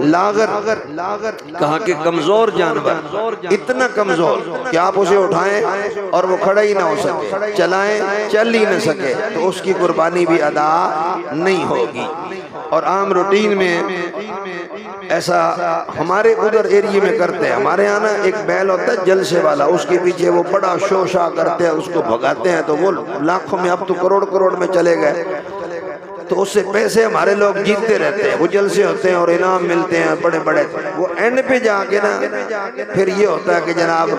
لاغر، کہا کہ کمزور جانور، اتنا کمزور کہ آپ اسے اٹھائیں اور وہ کھڑا ہی نہ ہو سکے، چلائیں چل ہی نہ سکے، تو اس کی قربانی بھی ادا نہیں ہوگی۔ اور عام روٹین میں ایسا ہمارے ادھر ایریے میں کرتے ہیں، ہمارے یہاں نا ایک بیل ہوتا ہے جلسے والا، اس کے پیچھے وہ بڑا شوشا کرتے ہیں، اس کو بھگاتے ہیں، تو وہ لاکھوں میں، اب تو کروڑ میں چلے گئے، تو اس سے پیسے ہمارے لوگ جیتتے رہتے ہیں، وہ جلسے ہوتے ہیں اور انعام ملتے ہیں بڑے بڑے، وہ اینڈ پہ جا کے نا پھر یہ ہوتا ہے کہ جناب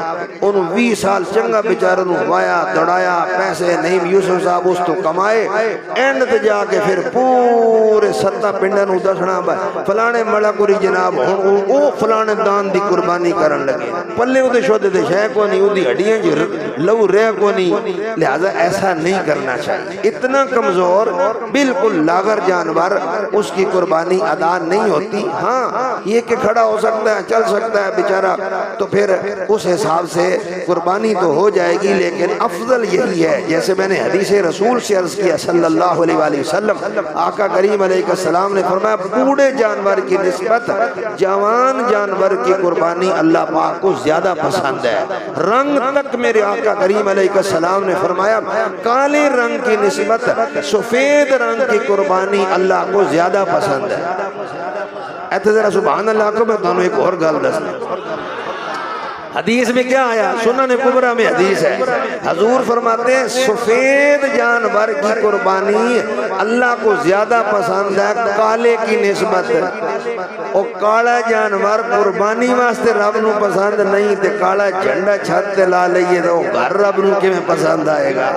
انہوں 20 سال چنگا بیچاروں نے وایا دوڑایا، پیسے نہیں یوسف صاحب اس تو کمائے، اینڈ پہ جا کے پھر پورے 7 پنڈن دسنا فلانے ملکوری جناب او فلانے دان دی قربانی کرن لگے، پلے ادھے شودے دے شے کو نہیں، ادھی ہڈیاں جو لو رہ کو نہیں، لہذا ایسا نہیں کرنا چاہیے۔ اتنا کمزور بالکل لاغر جانور، اس کی قربانی ادا نہیں ہوتی۔ ہاں یہ کہ کھڑا ہو سکتا ہے، چل سکتا ہے بیچارہ، تو پھر اس حساب سے قربانی تو ہو جائے گی، لیکن افضل یہی ہے، جیسے میں نے حدیث رسول سے عرض کیا صلی اللہ علیہ وآلہ وسلم، آقا کریم علیہ السلام نے فرمایا بوڑھے جانور کی نسبت جوان جانور کی قربانی اللہ پاک کو زیادہ پسند ہے۔ رنگ تک میرے آقا کریم علیہ السلام نے فرمایا کالے رنگ کی نسبت سفید رنگ کی قربانی اللہ کو زیادہ پسند ہے۔ ایتے ذرا سبحان اللہ کو میں دونوں ایک اور گل دستا، حدیث میں کیا آیا؟ سنن کبریٰ میں حدیث ہے، حضور فرماتے ہیں سفید جانور کی قربانی اللہ کو زیادہ پسند ہے کالے کی نسبت، اور کالا جانور قربانی واسطے رب نو پسند نہیں، تے کالا جھنڈا چھت تے لا لئیے تو گھر رب نو کے میں پسند آئے گا۔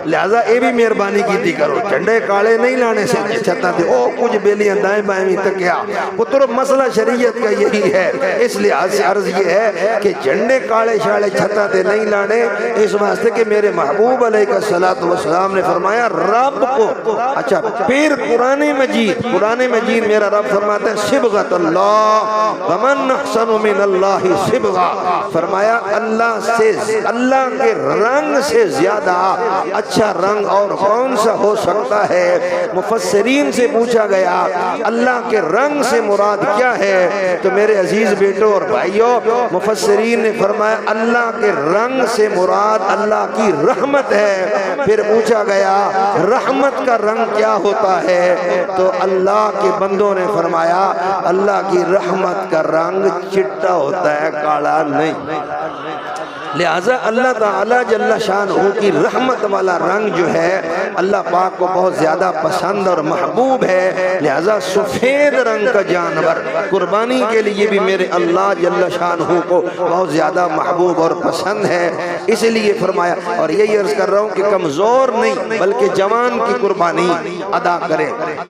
لہذا اے بھی مہربانی کیتی کرو، جھنڈے کالے نہیں لانے سے چھتا تے او کچھ بیلیاں دائیں بائیں بھی تکیا، پتر مسئلہ شریعت کا یہی ہے۔ اس لحاظ سے عرض یہ ہے کہ جھنڈے کالے شالے چھتا تے نہیں لانے، اس واسطے کہ میرے محبوب علیہ السلام نے فرمایا رب کو، اچھا پھر قرآن مجید میرا رب فرماتا ہے صبغۃ اللہ ومن احسن من اللہ صبغہ، فرمایا اللہ کے رنگ سے زیادہ اچھا رنگ اور کون سا ہو سکتا ہے؟ مفسرین سے پوچھا گیا اللہ کے رنگ سے مراد کیا ہے؟ تو میرے عزیز بیٹوں اور بھائیوں، مفسرین نے فرمایا اللہ کے رنگ سے مراد اللہ کی رحمت ہے۔ پھر پوچھا گیا رحمت کا رنگ کیا ہوتا ہے؟ تو اللہ کے بندوں نے فرمایا اللہ کی رحمت کا رنگ چٹا ہوتا ہے، کالا نہیں۔ لہذا اللہ تعالیٰ جل شانہ کی رحمت والا رنگ جو ہے اللہ پاک کو بہت زیادہ پسند اور محبوب ہے، لہذا سفید رنگ کا جانور قربانی کے لیے بھی میرے اللہ جل شانہ کو بہت زیادہ محبوب اور پسند ہے، اس لیے فرمایا۔ اور یہی عرض کر رہا ہوں کہ کمزور نہیں بلکہ جوان کی قربانی ادا کریں۔